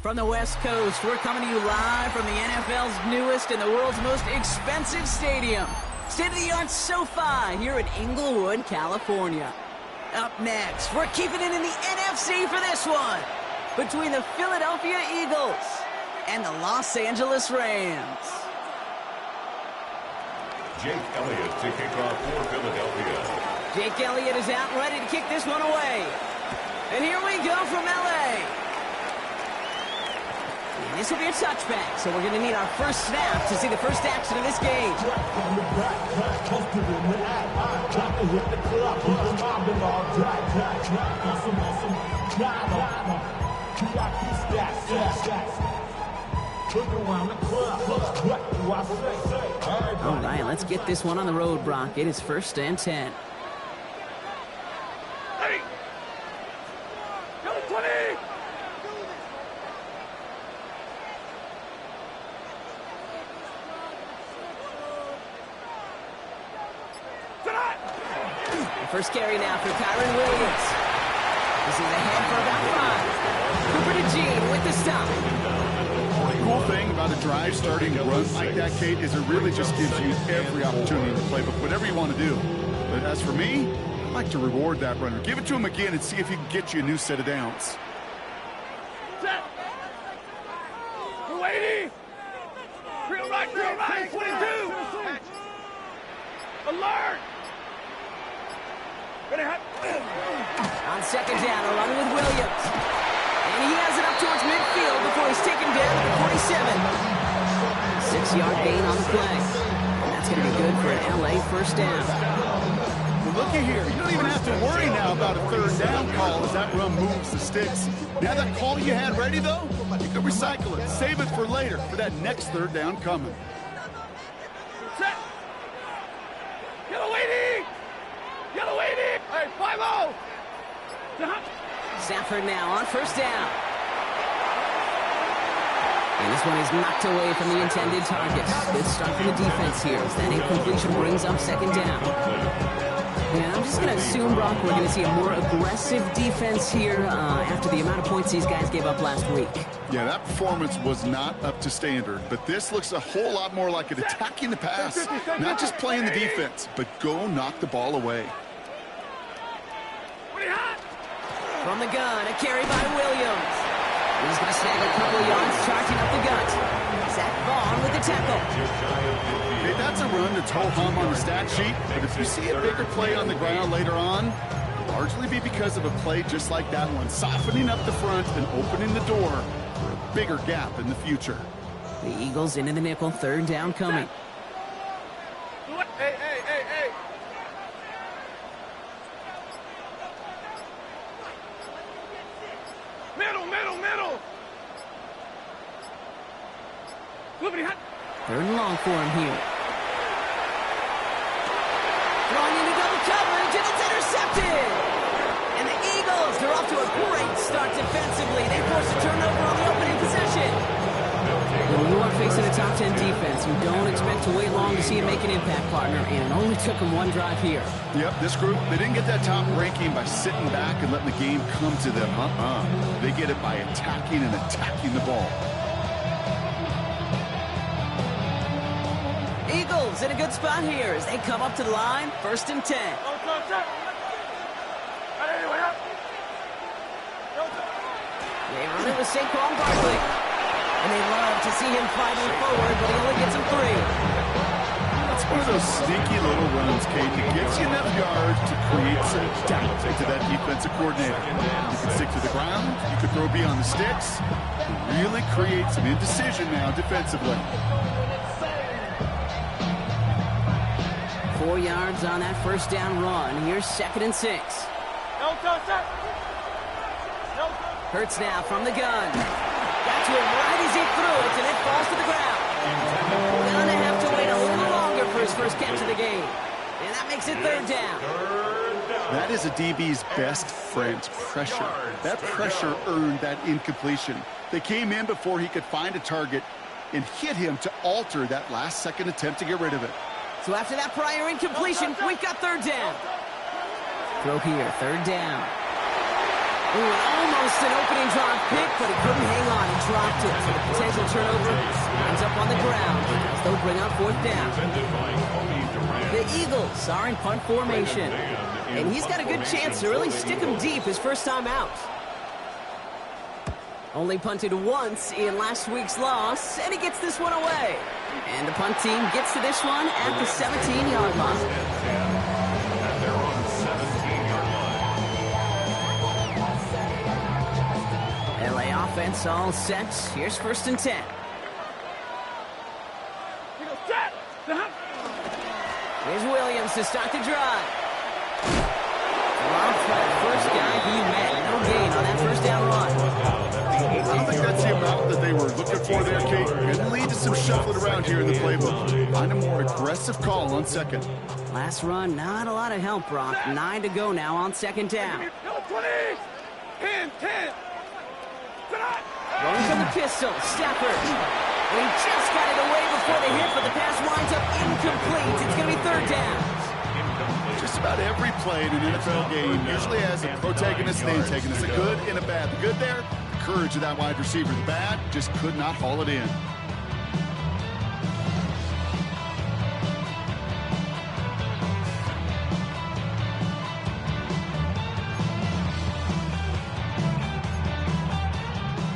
From the West Coast, we're coming to you live from the NFL's newest and the world's most expensive stadium. State-of-the-art SoFi here in Inglewood, California. Up next, we're keeping it in the NFC for this one. Between the Philadelphia Eagles and the Los Angeles Rams. Jake Elliott to kick off for Philadelphia. Jake Elliott is out and ready to kick this one away. And here we go from L.A. And this will be a touchback, so we're going to need our first snap to see the first action of this game. All right, let's get this one on the road, Brock. It is 1st and 10. First carry now for Kyren Williams. This is ahead for about 5. Cooper DeJean with the stop. The cool thing about a drive starting a run like that, Kate, is it really just gives you every opportunity to play, but whatever you want to do. But as for me, I like to reward that runner. Give it to him again and see if he can get you a new set of downs. Set. We're waiting. Real right, 22. Alert. On second down, a run with Williams. And he has it up towards midfield before he's taken down at the 47. 6-yard gain on the play. And that's going to be good for an L.A. first down. Well, looky here. You don't even have to worry now about a third down call as that run moves the sticks. Now that call you had ready, though, you can recycle it. Save it for later for that next third down coming. Set. Yellow waiting. Yellow waiting. Hey, 5-0. Stafford now on first down. And this one is knocked away from the intended target. Good start for the defense here as that incompletion brings up second down. And I'm just going to assume, Brock, we're going to see a more aggressive defense here after the amount of points these guys gave up last week. Yeah, that performance was not up to standard, but this looks a whole lot more like it attacking the pass. Not just playing the defense, but go knock the ball away. From the gun, a carry by Williams. He's going to snag a couple of yards, charging up the gut. Zach Vaughn with the tackle. Okay, that's a run that's ho-hum on the stat sheet, but if you see a bigger play on the ground later on, it'll largely be because of a play just like that one, softening up the front and opening the door for a bigger gap in the future. The Eagles into the nickel, third down coming. Hey. Middle. Third and long for him here. Throwing into double coverage, and it's intercepted! And the Eagles, they're off to a great start defensively. They force a turnover on the opening possession. When you are facing a top 10 defense, you don't expect to wait long to see him make an impact, partner, and it only took him one drive here. Yep, this group, they didn't get that top ranking by sitting back and letting the game come to them. They get it by attacking and attacking the ball. Eagles in a good spot here as they come up to the line, 1st and 10. They run it with Saquon Barkley. And they love to see him fighting forward, but he only gets him 3. It's one of those sneaky little runs, Kate, that gives you enough yards to create some doubt into that defensive coordinator. You can stick to the ground, you could throw beyond the sticks, really create some indecision now defensively. 4 yards on that first down run. Here's 2nd and 6. Hurts now from the gun. Got to him right as he threw it, and it falls to the ground. Gonna have to wait a little longer for his first catch of the game. And that makes it 3rd down. That is a DB's best friend, pressure. That pressure earned that incompletion. They came in before he could find a target and hit him to alter that last-second attempt to get rid of it. So after that prior incompletion, we've got 3rd down. Throw here, 3rd down. Ooh, almost an opening drive pick, but he couldn't hang on. He intercepted. So the potential turnover ends up on the ground as they'll bring up fourth down. The Eagles are in punt formation. And he's got a good chance to really stick him deep his first time out. Only punted once in last week's loss, and he gets this one away. And the punt team gets to this one at the 17-yard line. And they're on 17-yard line. LA offense all set. Here's 1st and 10. Here's Williams to start the drive. Dropped by the first guy he met. No gain on that first down run. I don't think that's the amount that they were looking for there, Kate. Could lead to some shuffling around here in the playbook. Find a more aggressive call on second. Last run, not a lot of help, Brock. 9 to go now on 2nd down. 20, 10, 10. Rolling from the pistol, Stafford. And he just got it away before the hit, but the pass winds up incomplete. It's going to be 3rd down. Just about every play in an NFL game usually has a protagonist and antagonist, a good and a bad. The good there, the courage of that wide receiver. The bad, just could not haul it in.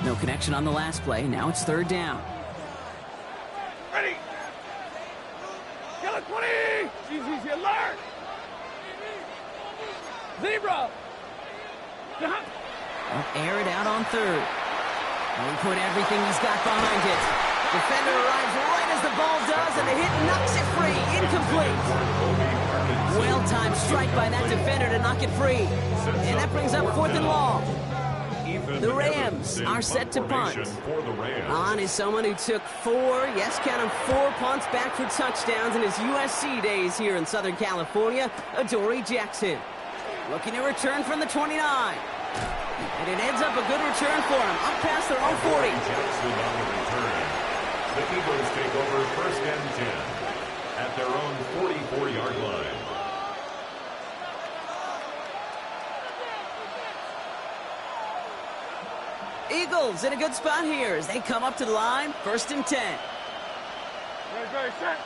No connection on the last play. Now it's 3rd down. Ready. Yellow 20. Easy, alert. Zebra. Air it out on 3rd. And he put everything he's got behind it. Defender arrives right as the ball does, and the hit knocks it free. Incomplete. Well-timed strike by that defender to knock it free. And that brings up 4th and long. The Rams are set to punt. On is someone who took 4, yes, count them, 4 punts back for touchdowns in his USC days here in Southern California, Adoree Jackson. Looking to return from the 29. And it ends up a good return for him, up past their own 40. Jackson on the return. The Eagles take over 1st and 10 at their own 44-yard line. Eagles in a good spot here as they come up to the line, 1st and 10. Ready, set.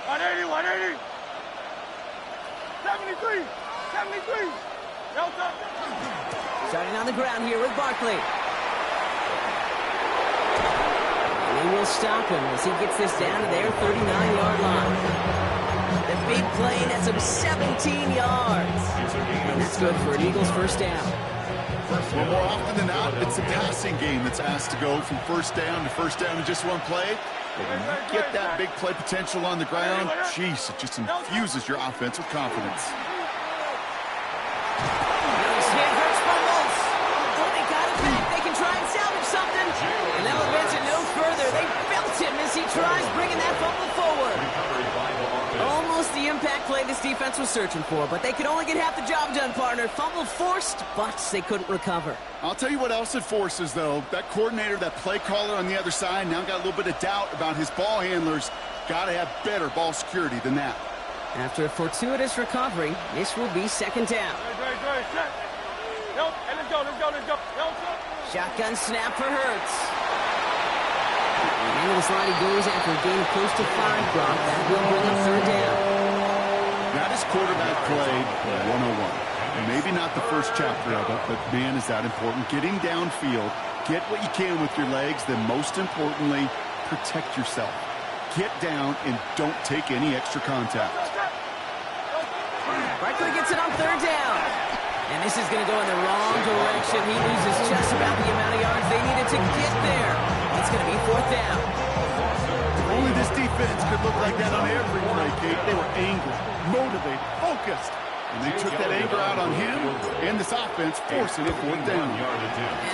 180, 180. 73, 73. Delta. Starting on the ground here with Barkley. And they will stop him as he gets this down to their 39-yard line. The big play nets him 17 yards. And that's good for an Eagles 1st down. Well, more often than not, it's a passing game that's asked to go from 1st down to 1st down in just one play. But when you get that big play potential on the ground, jeez, it just infuses your offense with confidence. Stanford fumbles. Oh, they got it back. They can try and salvage something. And they'll advance it no further. They belt him as he tries bringing that fumble forward. Almost the impact play this defense was searching for, but they could only get half the job done, partner. Fumble forced, but they couldn't recover. I'll tell you what else it forces, though. That coordinator, that play caller on the other side, now got a little bit of doubt about his ball handlers. Got to have better ball security than that. After a fortuitous recovery, this will be 2nd down. Ready, set. Nope, and let's go. Shotgun snap for Hurts. And the slide he goes after a gain of close to 5, Brock. That will bring up 3rd down. That is quarterback play 101. Maybe not the first chapter of it, but man, is that important. Getting downfield, get what you can with your legs, then most importantly, protect yourself. Get down and don't take any extra contact. Barkley gets it on 3rd down. And this is going to go in the wrong direction. He loses just about the amount of yards they needed to get there. It's going to be 4th down. Only this defense could look like that on every play, Kate. They were angry, motivated, focused. And they took that anger out on him and this offense, forcing it 4th down.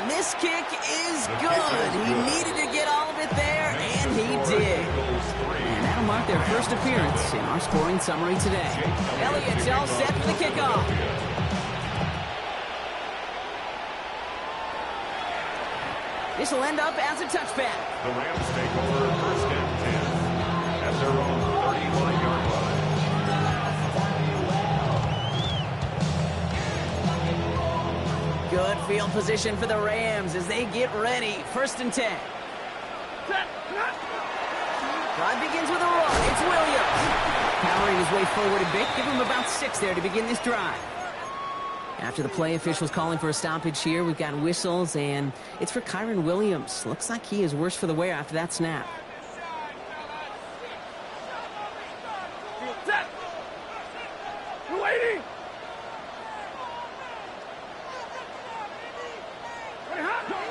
And this kick is good. He needed to get all of it there, and he did. And that'll mark their first appearance in our scoring summary today. Elliott's all set for the kickoff. This will end up as a touchback. The Rams take over 1st and 10 at their own 35-yard line. Good field position for the Rams as they get ready. 1st and 10. Drive begins with a run. It's Williams. Powering his way forward a bit. Give him about 6 there to begin this drive. After the play, officials calling for a stoppage here. We've got whistles, and it's for Kyren Williams. Looks like he is worse for the wear after that snap. You're waiting.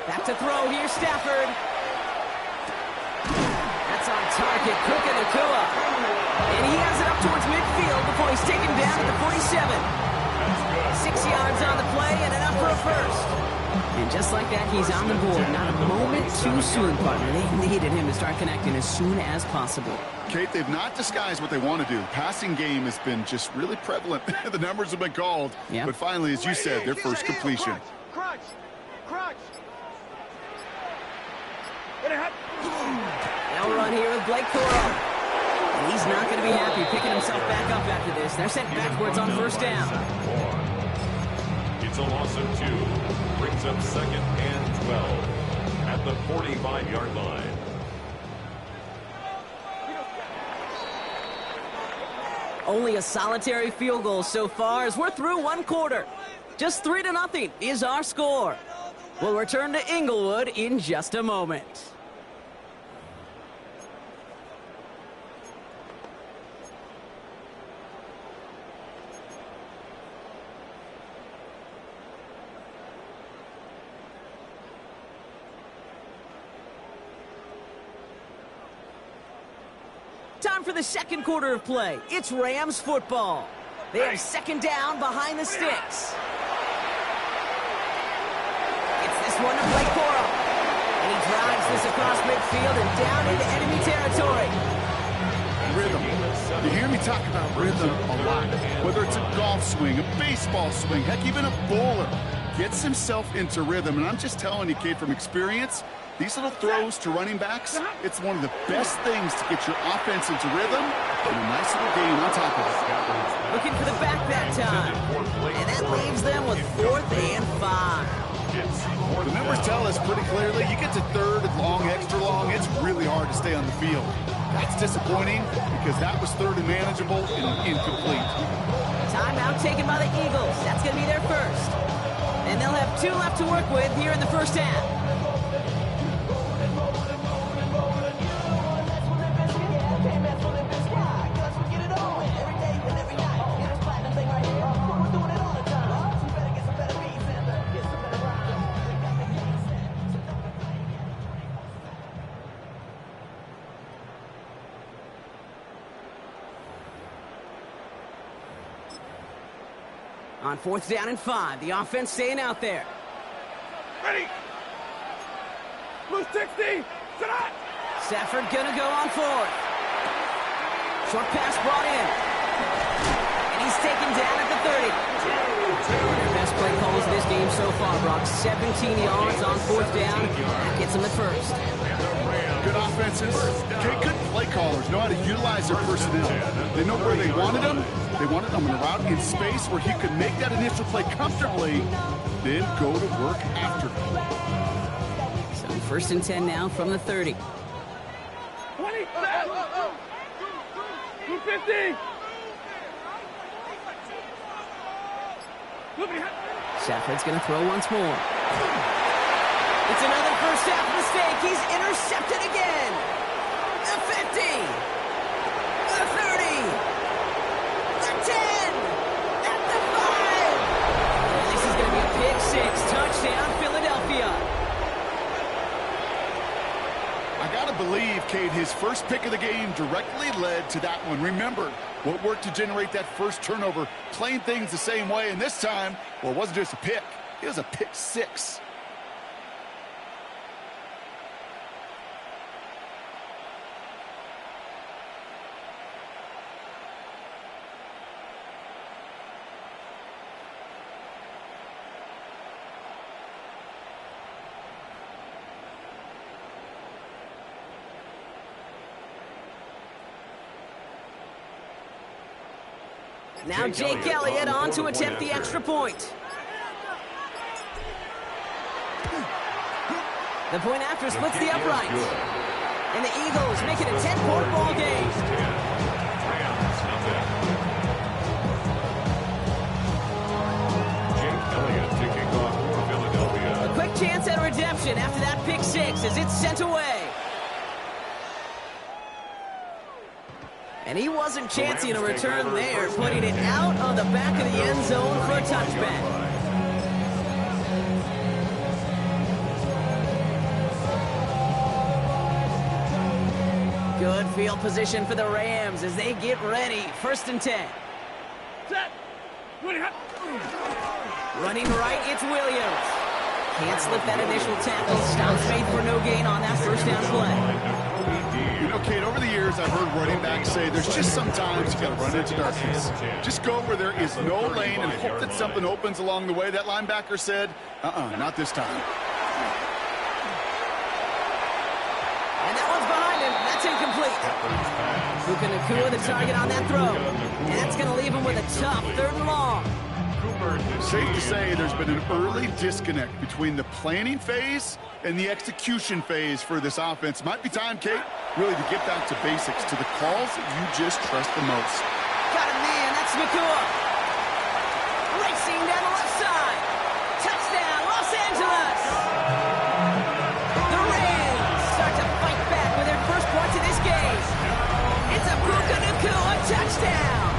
Back to throw here, Stafford. That's on target. Cook and Nakua. And he has it up towards midfield before he's taken down at the 47. 6 yards on the play and enough for a first. And just like that, he's on the board. Not a moment too soon, partner. They needed him to start connecting as soon as possible. Kate, they've not disguised what they want to do. Passing game has been just really prevalent. The numbers have been called. Yep. But finally, as you said, their first completion. Crunch. Now run here with Blake Corum. And he's not going to be happy picking himself back up after this. They're sent backwards on 1st down. It's a loss of 2. Brings up 2nd and 12 at the 45-yard line. Only a solitary field goal so far as we're through 1 quarter. Just 3-0 is our score. We'll return to Inglewood in just a moment. Time for the 2nd quarter of play. It's Rams football. They have 2nd down behind the sticks. It's this one to Blake Corum. And he drives this across midfield and down into enemy territory. Rhythm. You hear me talk about rhythm a lot. Whether it's a golf swing, a baseball swing, heck, even a bowler gets himself into rhythm. And I'm just telling you, Kate, from experience, these little throws to running backs, it's one of the best things to get your offense into rhythm and a nice little gain on top of it. Looking for the back that time. And that leaves them with 4th and 5. The numbers tell us pretty clearly, you get to 3rd and long, extra long, it's really hard to stay on the field. That's disappointing because that was 3rd and manageable and incomplete. Timeout taken by the Eagles. That's going to be their first. And they'll have 2 left to work with here in the 1st half. On 4th down and 5, the offense staying out there. Ready. Blue 60. Sit up. Stafford gonna go on 4th. Short pass brought in. And he's taken down at the 30. One of their best play calls of this game so far, Brock. 17 yards on 4th down. That gets him the first. Good offenses. Okay, good play callers know how to utilize their personnel. They know where they wanted them. They wanted them in a route in space where he could make that initial play comfortably, then go to work after. So 1st and 10 now from the 30. 20. 250. Stafford's going to throw once more. It's another 1st half mistake. He's intercepted again. The 50. The 30. The 10. At the 5. This is going to be a pick 6. Touchdown, Philadelphia. I got to believe, Kate, his first pick of the game directly led to that one. Remember what worked to generate that first turnover, playing things the same way. And this time, well, it wasn't just a pick. It was a pick 6. Now Jake Elliott on to attempt the extra point. The point after splits the uprights. And the Eagles make it a 10-point ball game. A quick chance at redemption after that pick six as it's sent away. And he wasn't chancing a return there, putting it out on the back of the end zone for a touchback. Good field position for the Rams as they get ready. 1st and 10. Running right, it's Williams. Can't slip that initial tackle. Stops made for no gain on that first down play. You know, Kate, over the years, I've heard running backs say there's just sometimes you got to run into darkness. Just go where there is no lane and hope that something opens along the way. That linebacker said, not this time. And that one's behind him. That's incomplete. Puka Nacua, the target on that throw. And that's going to leave him with a tough 3rd and long. Safe to say there's been an early disconnect between the planning phase and the execution phase for this offense. Might be time, Kate, really to get back to basics, to the calls that you just trust the most. Got a man, that's Nacua. Racing down the left side. Touchdown, Los Angeles. The Rams start to fight back with their first points of this game. It's a Puka Nacua touchdown.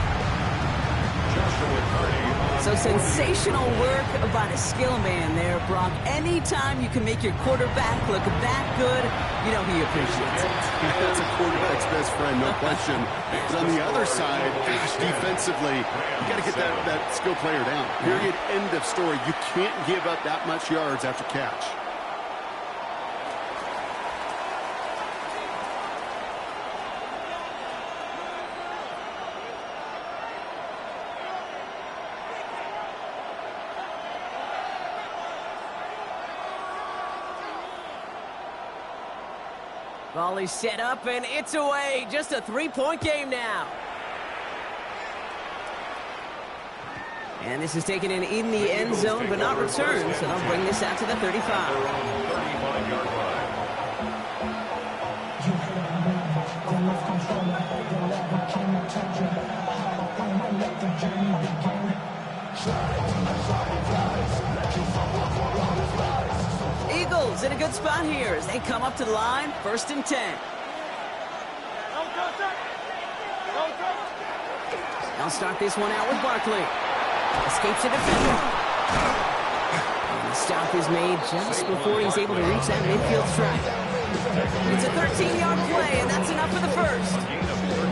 So sensational work by the skill man there, Brock. Anytime you can make your quarterback look that good, you know he appreciates it. That's a quarterback's best friend, no question. But on the other side, gosh, defensively, you got to get that skill player down. Period, end of story. You can't give up that much yards after catch. Volley set up, and it's away. Just a 3-point game now. And this is taken in the end zone, but not returned, so they'll bring this out to the 35. 35-yard line. Eagles in a good spot here as they come up to the line. 1st and 10. They'll start this one out with Barkley. Escapes the defender. And the stop is made just before he's able to reach that midfield strike. It's a 13-yard play, and that's enough for the first.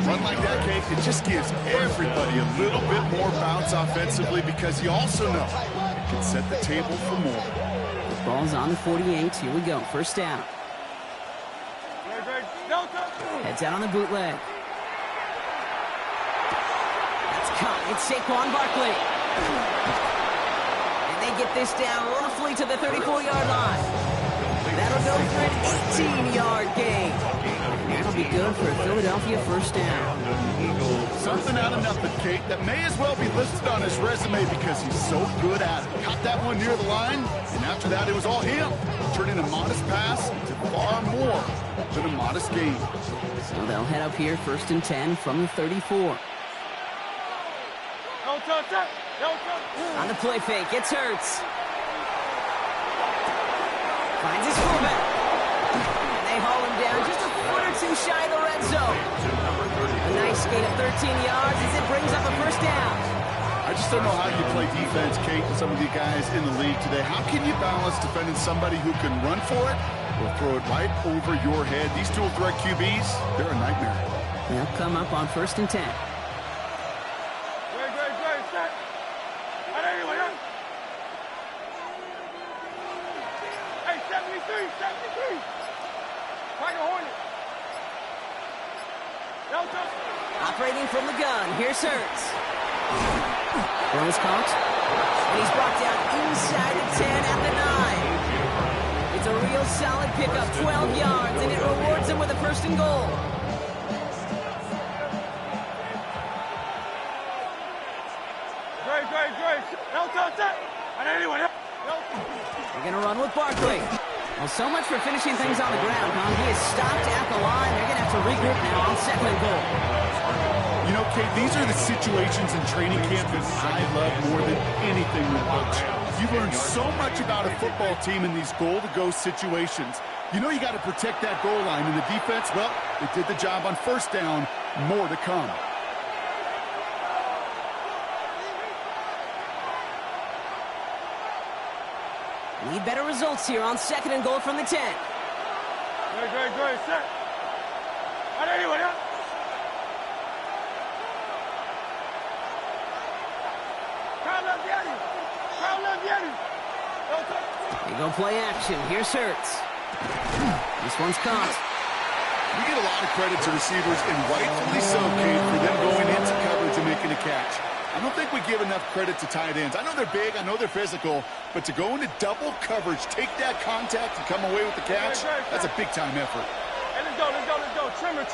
Run like that, Kate, it just gives everybody a little bit more bounce offensively because you also know it can set the table for more. Ball's on the 48. Here we go. 1st down. Heads out on the bootleg. That's caught. It's Saquon Barkley. And they get this down roughly to the 34-yard line. That'll go for an 18-yard gain. That'll be good for a Philadelphia 1st down. Something out of nothing, Kate, that may as well be listed on his resume because he's so good at it. Caught that one near the line, and after that, it was all him. Turning a modest pass to far more than a modest gain. So they'll head up here, 1st and 10 from the 34. On the play fake, it's Hurts. Finds his fullback. And they haul him down just a foot or two shy of the red zone. A nice gain of 13 yards as it brings up a 1st down. I just don't know how you play defense, Kate, with some of the guys in the league today. How can you balance defending somebody who can run for it or throw it right over your head? These dual threat QBs, they're a nightmare. They'll come up on 1st and 10. Hey, 73. Tiger Hornet. Operating from the gun, here's Hurts. Throws caught. And he's brought down inside the 10 at the 9. It's a real solid pickup, 12 yards, and it rewards him with a 1st and goal. Great. They're going to run with Barkley. Well, so much for finishing things on the ground, huh? He is stopped at the line. They're going to have to regroup now on 2nd and goal. You know, Kate, these are the situations in training camp that I love more than anything with Coach. You learn so much about a football team in these goal-to-go situations. You know you got to protect that goal line, and the defense, well, they did the job on 1st down. More to come. Need better results here on 2nd and goal from the 10. Great, set. They go play action. Here's Hurts. This one's caught. We get a lot of credit to receivers, and rightfully so, Kate, for them going into coverage and making a catch. I don't think we give enough credit to tight ends. I know they're big, I know they're physical, but to go into double coverage, take that contact, and come away with the catch, that's a big-time effort. Hey, let's go. Trim it.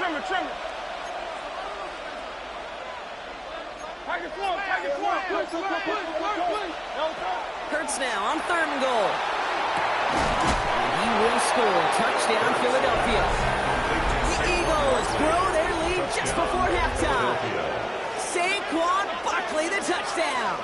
Package one. Hurts now on 3rd and goal. And he will score. Touchdown, Philadelphia. The Eagles grow their lead just before halftime. Saquon Barkley, the touchdown.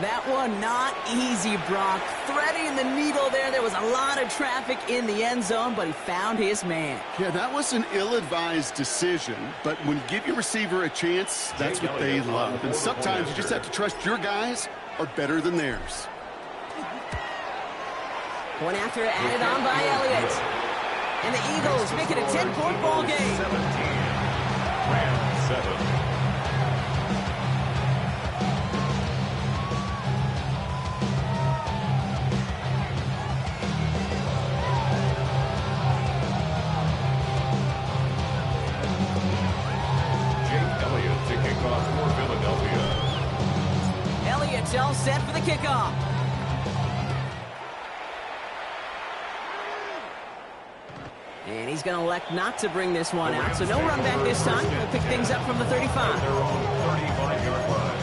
That one not easy, Brock. Threading the needle there. There was a lot of traffic in the end zone, but he found his man. Yeah, that was an ill-advised decision, but when you give your receiver a chance, that's what they love. And sometimes you just have to trust your guys are better than theirs. Point after added on by Elliott. And the Eagles make it a 10-point ball game. 17. Rams 7. Elliott's all set for the kickoff. And he's going to elect not to bring this one out. So no run back this time. He'll pick things up from the 35. Their own 35-yard line.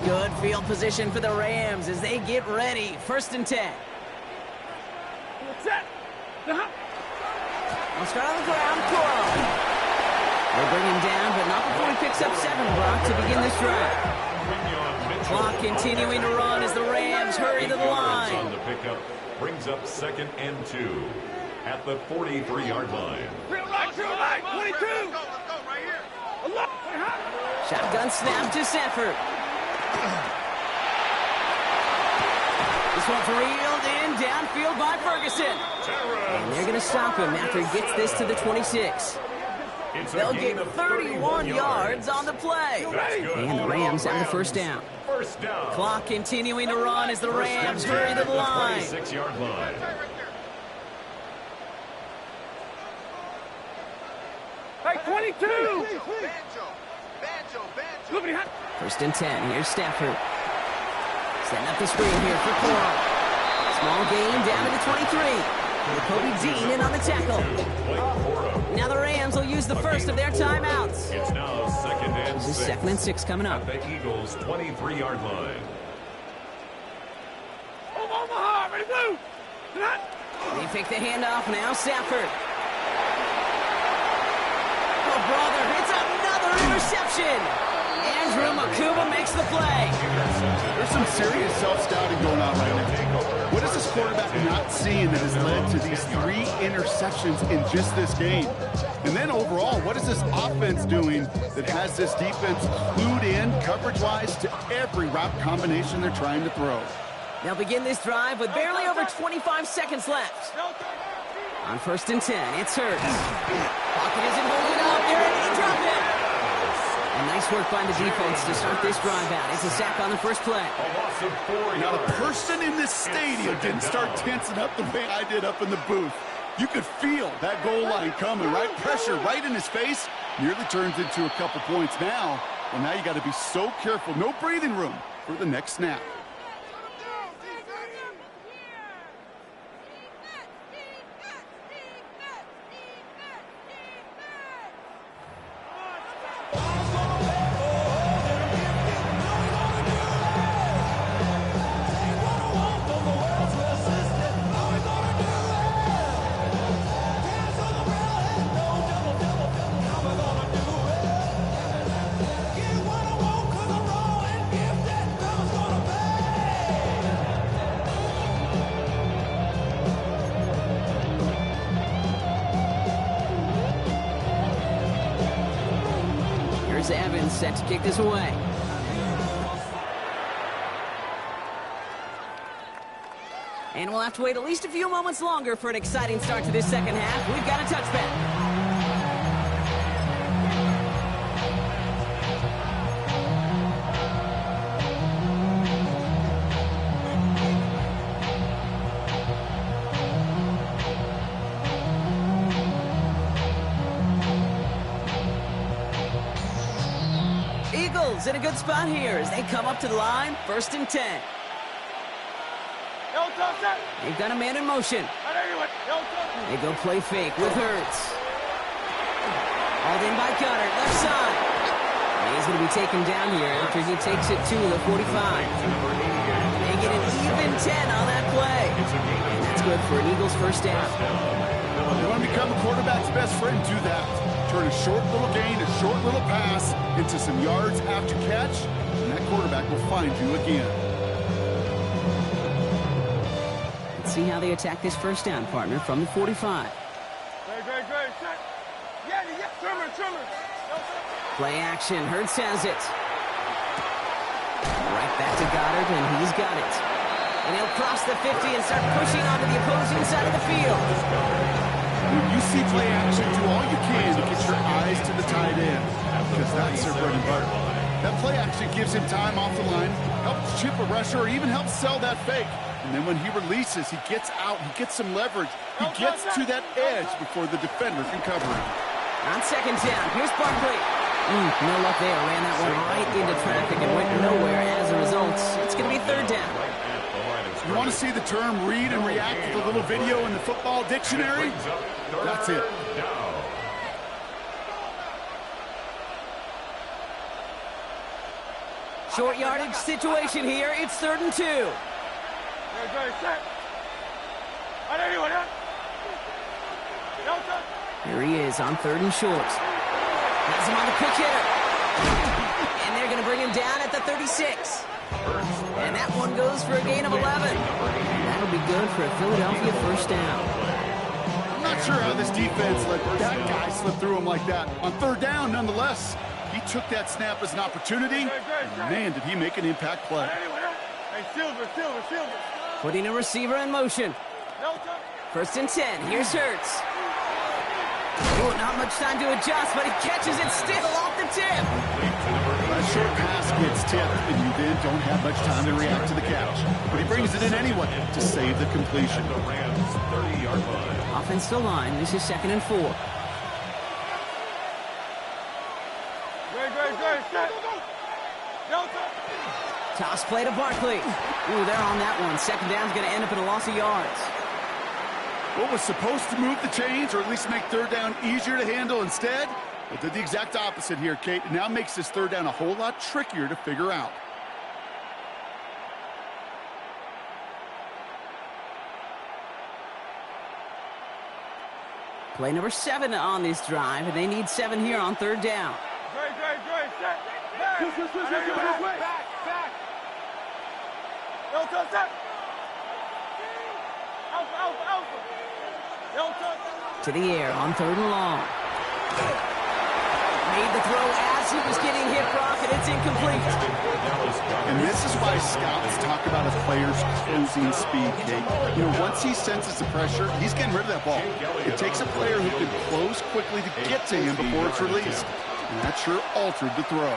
Good field position for the Rams as they get ready. 1st and 10. I'll start on the ground. Corral. They'll bring him down, but not before he picks up 7, Brock, to begin this drive. Clock continuing to run as the Rams hurry to the line. On the pickup brings up 2nd and 2 at the 43-yard line. 22. Shotgun snap to Sanford. This one's reeled in downfield by Ferguson. And they're going to stop him after he gets this to the 26. They'll get 31 yards on the play. And the Rams have the 1st down. First down. Clock continuing to run as the Rams hurry to the line. 26-yard line. Hey, 22. 1st and 10. Here's Stafford. Setting up the screen here for Corral. Small gain down to the 23. Kobe Dean in on the tackle. Now the Rams will use the first of their timeouts. It's now 2nd and 6. This is 2nd and 6 coming up. At the Eagles' 23-yard line. Omaha, ready blue. They pick the handoff now. Stafford. Oh, brother, it's another interception. Andrew Makuba makes the play. There's some serious self-scouting going on right now. What is this quarterback not seeing that has led to these 3 interceptions in just this game? And then overall, what is this offense doing that has this defense clued in coverage-wise to every route combination they're trying to throw? They'll begin this drive with barely over 25 seconds left. On 1st and 10, it's Hurts. Pocket isn't holding up. They're ready to drop it. And nice work by the defense to start this drive out. It's a sack on the first play. A loss of 4 Now, the yards. person in this stadium didn't start tensing up the way I did up in the booth. You could feel that goal line coming, right? Pressure right in his face. Nearly turns into a couple points now. Well, now you got to be so careful. No breathing room for the next snap. set to kick this away. And we'll have to wait at least a few moments longer for an exciting start to this second half. We've got a touchback. Eagles in a good spot here as they come up to the line, 1st and 10. They've got a man in motion. They go play fake with Hurts. Hauled in by Goddard, left side. And he's going to be taken down here after he takes it to the 45. They get an even 10 on that play. And that's good for an Eagles first down. You want to become a quarterback's best friend, do that. Turn a short little gain, a short little pass into some yards after catch, and that quarterback will find you again. Let's see how they attack this first down, partner, from the 45. Play action. Hurts has it. Right back to Goddard, and he's got it. And he'll cross the 50 and start pushing onto the opposing side of the field. When you see play action, do all you can to get your eyes to the tight end, because that's their bread and butter. That play action gives him time off the line, helps chip a rusher, or even helps sell that fake. And then when he releases, he gets out, he gets some leverage. He gets to that edge before the defender can cover him. On second down, here's Barkley. No luck there. Ran that one right into traffic and went nowhere as a result. It's going to be third down. You want to see the term read and react to the little video in the football dictionary? That's it. Short yardage situation here. It's 3rd and 2. Here he is on 3rd and short. Has him on the quick hitter. And they're going to bring him down at the 36. And that one goes for a gain of 11. And that'll be good for a Philadelphia first down. I'm not sure how this defense let that guy slip through him like that. On 3rd down, nonetheless, he took that snap as an opportunity, and man, did he make an impact play. Putting a receiver in motion. 1st and 10. Here's Hurts. Oh, not much time to adjust, but he catches it still off the tip. A short pass gets tipped, and you then don't have much time to react to the catch. But he brings it in anyway to save the completion. Offensive line. This is 2nd and 4. Toss play to Barkley. Ooh, they're on that one. Second down's going to end up in a loss of yards. What was supposed to move the chains, or at least make 3rd down easier to handle instead, well, did the exact opposite here, Kate. It now makes this 3rd down a whole lot trickier to figure out. Play number 7 on this drive, and they need 7 here on 3rd down. To the air on 3rd and long. Made the throw as he was getting hit, Brock, and it's incomplete. And this is why scouts talk about a player's closing speed, Kate. You know, once he senses the pressure, he's getting rid of that ball. It takes a player who can close quickly to get to him before it's released. And that sure altered the throw.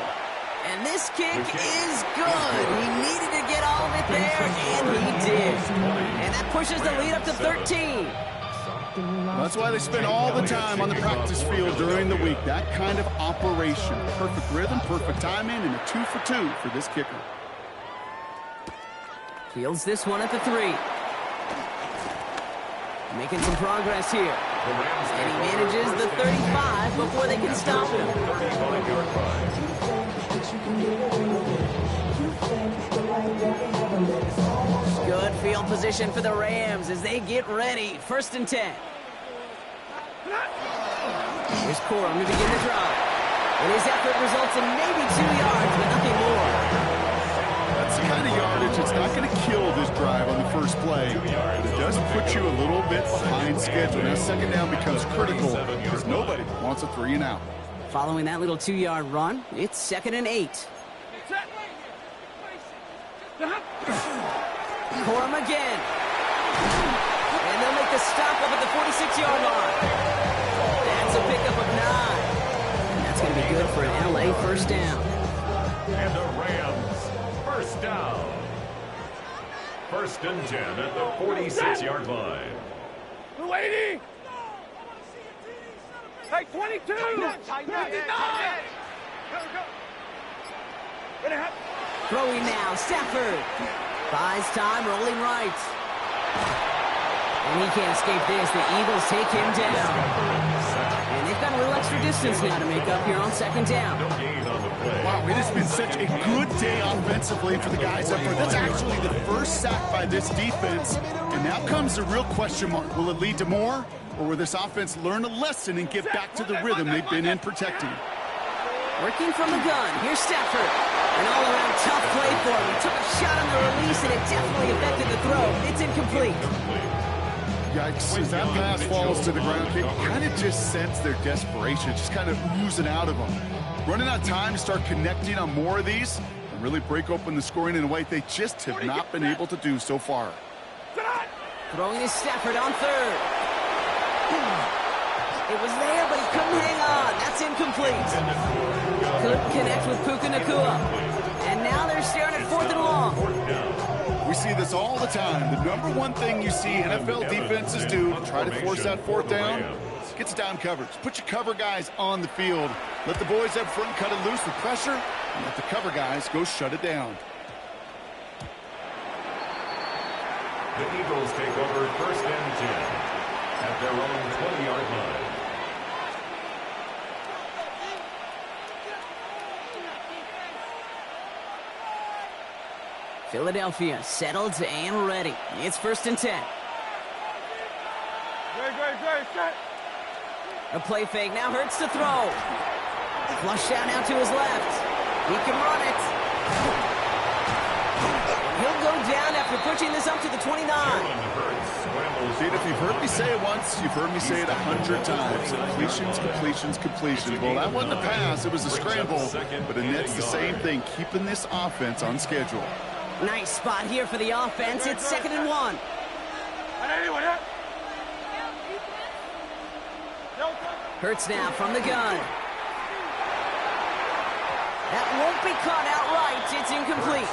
And this kick is good. He needed to get all of it there, and he did. And that pushes the lead up to 13. That's why they spend all the time on the practice field during the week. That kind of operation. Perfect rhythm, perfect timing, and a 2 for 2 for this kicker. Fields this one at the 3. Making some progress here. And he manages the 35 before they can stop him. Good field position for the Rams as they get ready. 1st and 10. Here's Corum to begin the drive. And his effort results in maybe 2 yards, but nothing more. That's the kind of yardage it's not going to kill this drive on the first play. But it does put you a little bit behind schedule. Now 2nd down becomes critical because nobody wants a 3 and out. Following that little 2-yard run, it's 2nd and 8. Corum again. And they'll make the stop up at the 46-yard line. That's a pickup of 9. And that's going to be good for an LA first down. And the Rams, first down. 1st and 10 at the 46-yard line. We're waiting. Hey, 22. 59. Throwing now, Stafford. Buys time, rolling right. And he can't escape this. The Eagles take him down. And they've got a little extra distance now to make up here on 2nd down. Wow, it has been such a good day offensively for the guys up front. That's actually the first sack by this defense. And now comes the real question mark. Will it lead to more? Or will this offense learn a lesson and get back to the rhythm they've been in protecting? Working from the gun. Here's Stafford. An all-around tough play for him. He took a shot on the release, and it definitely affected the throw. It's incomplete. Yikes, as that pass falls to the ground, you kind of just sense their desperation, just kind of oozing out of them. Running out of time to start connecting on more of these and really break open the scoring in a way they just have not been able to do so far. Throwing is Stafford on 3rd. It was there, but he couldn't hang on. That's incomplete. Couldn't connect with Puka Nacua. And now they're staring at 4th and long. We see this all the time. The number one thing you see NFL defenses do to try to force that 4th down, gets down coverage. Put your cover guys on the field. Let the boys up front cut it loose with pressure, and let the cover guys go shut it down. The Eagles take over 1st and 10 at their own 20-yard line. Philadelphia settled and ready. It's 1st and 10. Great. A play fake now hurts to throw. Flush out now to his left. He can run it. He'll go down after pushing this up to the 29. Dude, if you've heard me say it once, you've heard me say it 100 times. Completions. Well, that wasn't a pass. It was a scramble. But Annette's the same thing, keeping this offense on schedule. Nice spot here for the offense. It's 2nd and 1. Hurts now from the gun. That won't be caught outright. It's incomplete.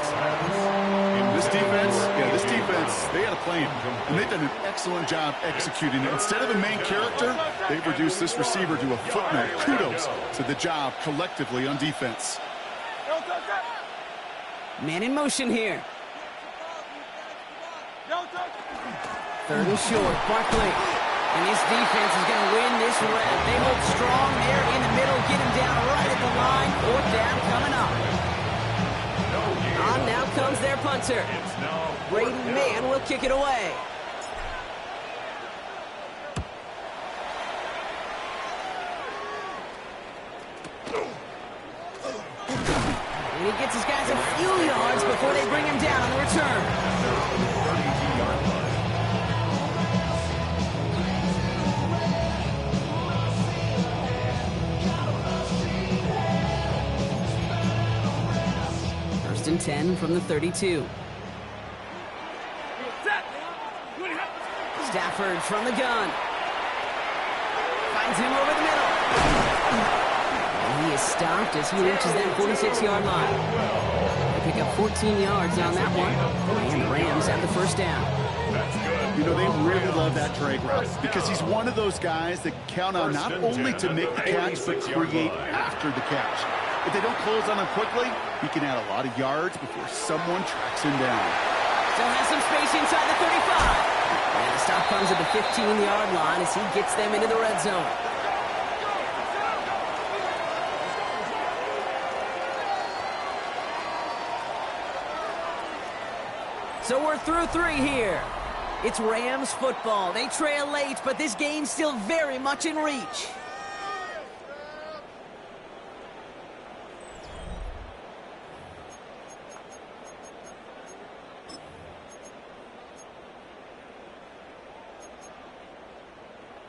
In this defense, they had a plan. And they've done an excellent job executing it. Instead of a main character, they've reduced this receiver to a footnote. Kudos to the job collectively on defense. Man in motion here. 3rd and short. Barkley. And this defense is going to win this rep. They hold strong there in the middle. Get him down right at the line. 4th down coming up. On now comes their punter. Braden Mann will kick it away. And he gets his guys a few yards before they bring him down on the return. First and 10 from the 32. Stafford from the gun. Finds him over the middle. And he is stopped as he reaches that 46-yard line. They pick up 14 yards on that one. And the Rams have the first down. You know, they really love that drag route because he's one of those guys that count on not only to make the catch, but create after the catch. If they don't close on him quickly, he can add a lot of yards before someone tracks him down. Still has some space inside the 35. And the stop comes at the 15-yard line as he gets them into the red zone. So we're through 3 here. It's Rams football. They trail late, but this game's still very much in reach.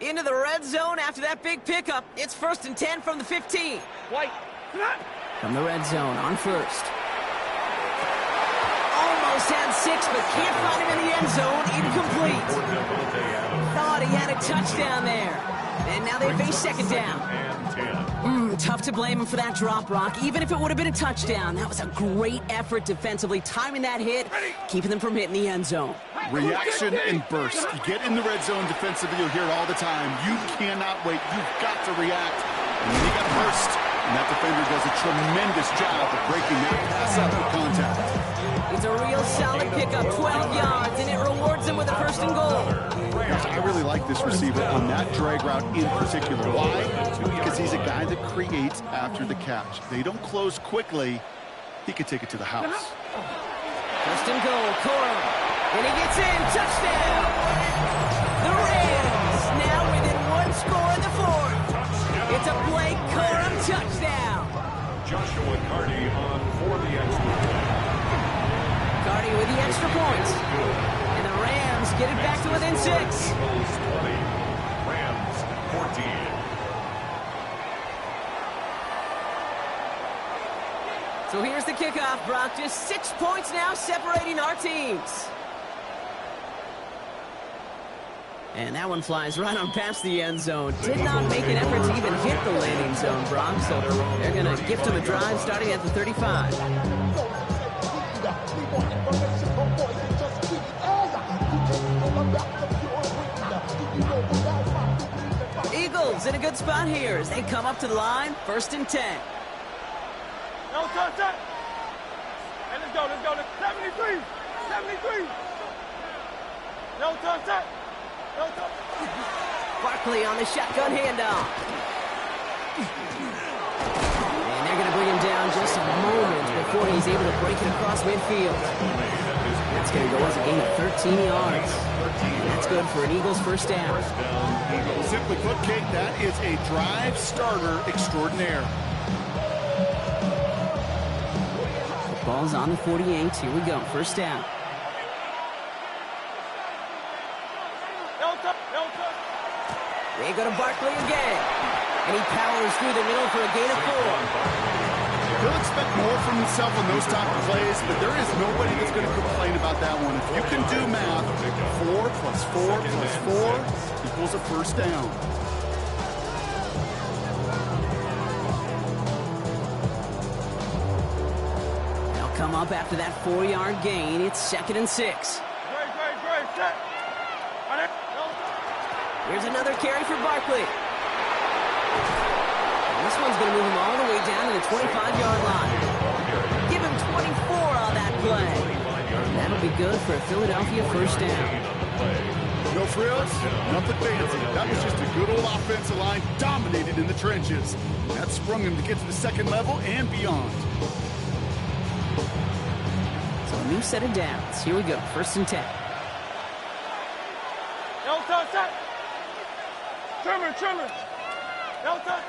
Into the red zone after that big pickup. It's 1st and 10 from the 15. White. From the red zone on first. Almost had 6, but can't find him in the end zone. Incomplete. Thought he had a touchdown there. And now they face 2nd down. Tough to blame him for that drop, Brock. Even if it would have been a touchdown, that was a great effort defensively, timing that hit, keeping them from hitting the end zone. Reaction and burst. You get in the red zone defensively, you'll hear it all the time. You cannot wait. You've got to react. And then you got burst. And that defender does a tremendous job of breaking that pass up with contact. It's a real solid pickup, 12 yards, and it rewards him with a 1st and goal. I really like this receiver on that drag route in particular. Why? Because he's a guy that creates after the catch. They don't close quickly. He could take it to the house. 1st and goal, Corum. And he gets in, touchdown! The Rams now within 1 score in the 4th. It's a Blake Corum touchdown. Joshua Carty on for the extra point. Carty with the extra points. And the Rams get it back to within 6. Eagles 20, Rams 14. So here's the kickoff, Brock. Just 6 points now separating our teams. And that one flies right on past the end zone. Did not make an effort to even hit the landing zone, Brock. So they're going to gift him a drive starting at the 35. Eagles in a good spot here as they come up to the line. 1st and 10. No touchdown. Hey, let's go. 73. No touchdown. No touchdown. Barkley on the shotgun handoff. And they're going to bring him down just a moment before he's able to break it across midfield. That's going to go as a gain of 13 yards. And that's good for an Eagles 1st down. Simply put, Kate, that is a drive starter extraordinaire. Ball's on the 48. Here we go. 1st down. They go to Barkley again. And he powers through the middle for a gain of 4. He'll expect more from himself on those type of plays, but there is nobody that's going to complain about that one. If you can do math, 4 plus 4 plus 4 equals a 1st down. They'll come up after that 4-yard gain. It's 2nd and 6. Great. Set. Here's another carry for Barkley. And this one's going to move him all the way down to the 25-yard line. Give him 24 on that play. And that'll be good for a Philadelphia 1st down. No frills, nothing fancy. That was just a good old offensive line dominated in the trenches. That sprung him to get to the 2nd level and beyond. So a new set of downs. Here we go. 1st and 10. No touchdown. Trimmer. No touchdown.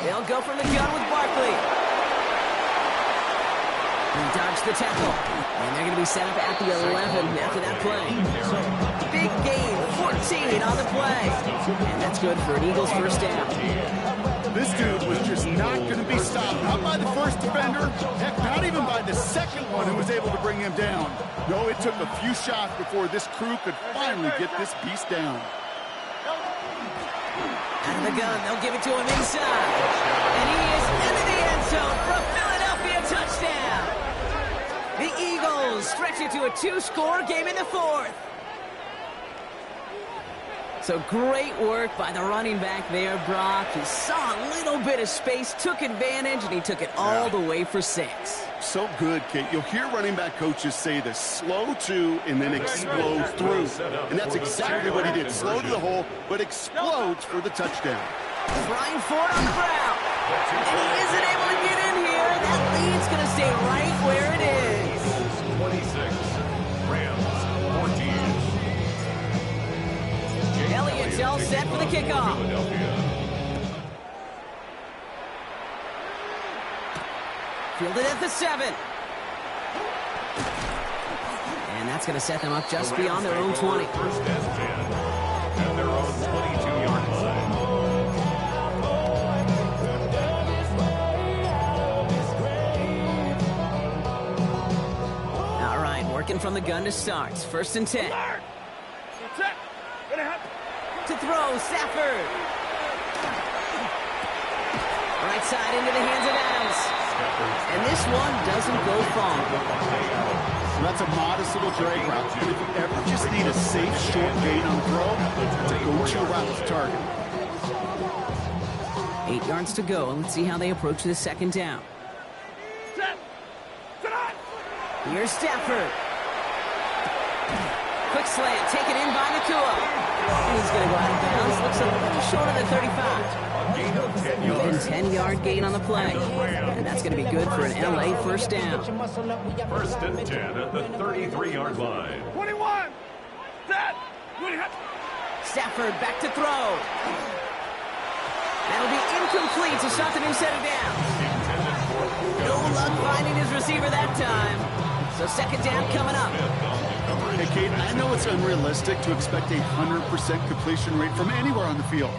They'll go from the gun with Barkley. He dodged the tackle. And they're going to be set up at the 11 after that play. Big gain, 14 on the play. And that's good for an Eagles 1st down. This dude was just not going to be stopped. Not by the first defender. Heck, not even by the 2nd one who was able to bring him down. No, it took a few shots before this crew could finally get this beast down. Out of the gun, they'll give it to him inside. And he is into the end zone for a Philadelphia touchdown. The Eagles stretch it to a 2-score game in the 4th. So great work by the running back there, Brock. He saw a little bit of space, took advantage, and he took it all the way for 6. So good, Kate. You'll hear running back coaches say this: slow to and then explode through. And that's exactly what he did. Slow to the hole, but explodes for the touchdown. Brian Ford on the ground. And he isn't able to get in here. That lead's going to stay right where it is. 26, Rams 14. Elliott's all set for the kickoff. Fielded at the 7. And that's going to set them up just beyond their own 20. 1st and 10 at their own Working from the gun to start. 1st and 10. Set. To throw, Stafford. Right side into the hands of Adams. And this one doesn't go far. That's a modest little drag route. But if you ever just need a safe, short gain on throw, it's a go-to route to target. 8 yards to go. Let's see how they approach this 2nd down. Here's Stafford. Quick slant, taken in by Nakua. And he's going to go out of bounds. Looks a little short of the 35. Even 10-yard gain on the play. And that's going to be good for an LA 1st down. 1st and 10 at the 33-yard line. 21. Set. Stafford back to throw. That'll be incomplete to shut the new set of downs. No luck finding his receiver that time. So 2nd down coming up. Hey, Kate, I know it's unrealistic to expect a 100% completion rate from anywhere on the field.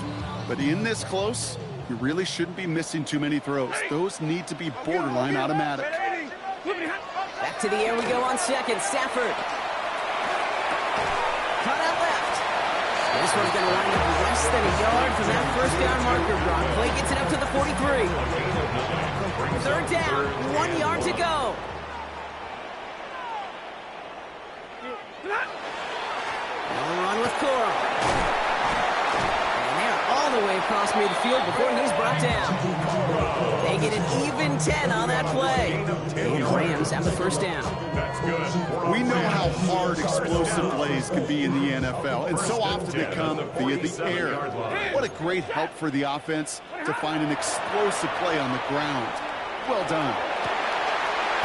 But in this close, you really shouldn't be missing too many throws. Those need to be borderline automatic. Back to the air we go on 2nd. Stafford. Cut out left. This one's going to wind up less than a yard from that 1st down marker. Brock Clay gets it up to the 43. 3rd down, 1 yard to go. They'll run with Cora. And they're all the way across midfield before he's brought down. They get an even 10 on that play. And Rams have the 1st down. We know how hard explosive plays can be in the NFL, and so often they come via the air. What a great help for the offense to find an explosive play on the ground. Well done.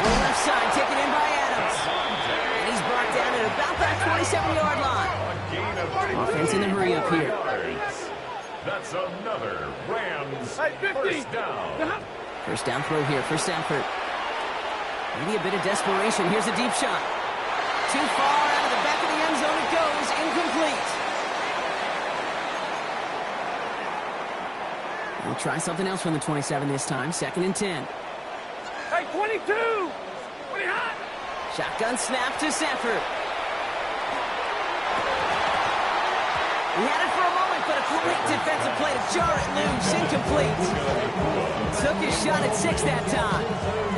Left side taken in by Adams. And he's brought down at about that 27-yard line. Offense in the hurry up here. That's another Rams 1st down. 1st down throw here for Stafford. Maybe a bit of desperation. Here's a deep shot. Too far out of the back of the end zone it goes. Incomplete. We'll try something else from the 27 this time. 2nd and 10. Hey, 22. Shotgun snap to Stafford. He had it for a moment, but a great defensive play to jar it loose. Incomplete. Took his shot at 6 that time.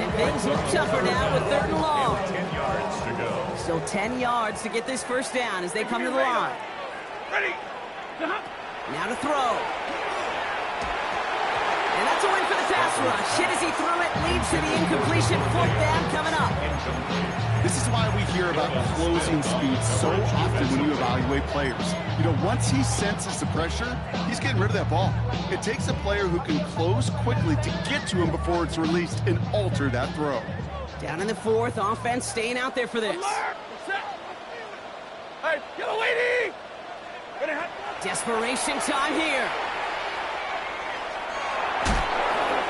And things look tougher now with 3rd and long. 10 yards to go. Still 10 yards to get this 1st down as they come to the line. Ready. Now to throw. And that's a win for the pass rush. Hit as he threw it, leads to the incompletion. 4th down coming up. This is why we hear about closing speed so often when you evaluate players. You know, once he senses the pressure, he's getting rid of that ball. It takes a player who can close quickly to get to him before it's released and alter that throw. Down in the 4th, offense staying out there for this. Hey, get a lady! Desperation time here.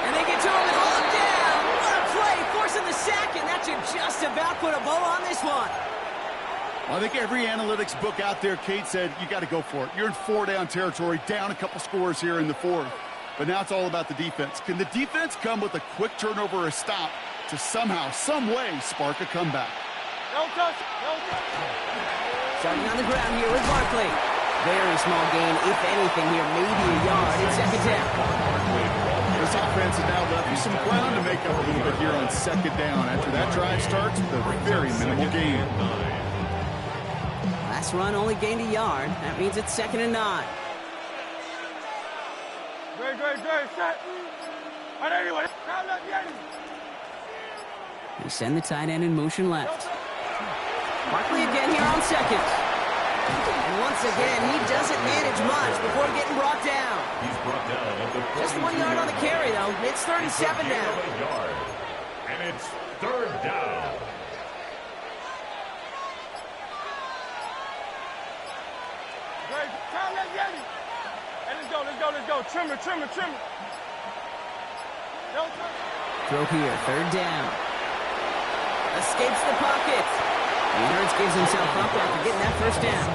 And they get to him and hold him down. What a play, forcing the sack, and that should just about put a bow on this one. I think every analytics book out there, Kate, said you got to go for it. You're in 4-down territory, down a couple scores here in the 4th. But now it's all about the defense. Can the defense come with a quick turnover or a stop to somehow, some way, spark a comeback? Don't touch. Don't touch. Starting on the ground here with Barkley. Very small gain, if anything here, maybe a yard in 2nd down. This offense has now left you some ground to make up a little bit here on 2nd down. After that drive starts with a very minimal gain. Last run only gained a yard. That means it's 2nd and 9. Great, set. All right, anyway. Now let the enemy. They send the tight end in motion left. Barkley again here on 2nd. And once again, he doesn't manage much before getting brought down. He's brought down at the Just 1 yard on the carry, though. It's 37 now. And it's 3rd down. Great. Now let the enemy. Hey, let's go. Trimmer. Don't touch. Throw here, 3rd down. Escapes the pocket. And Hurts gives himself up after getting that 1st down.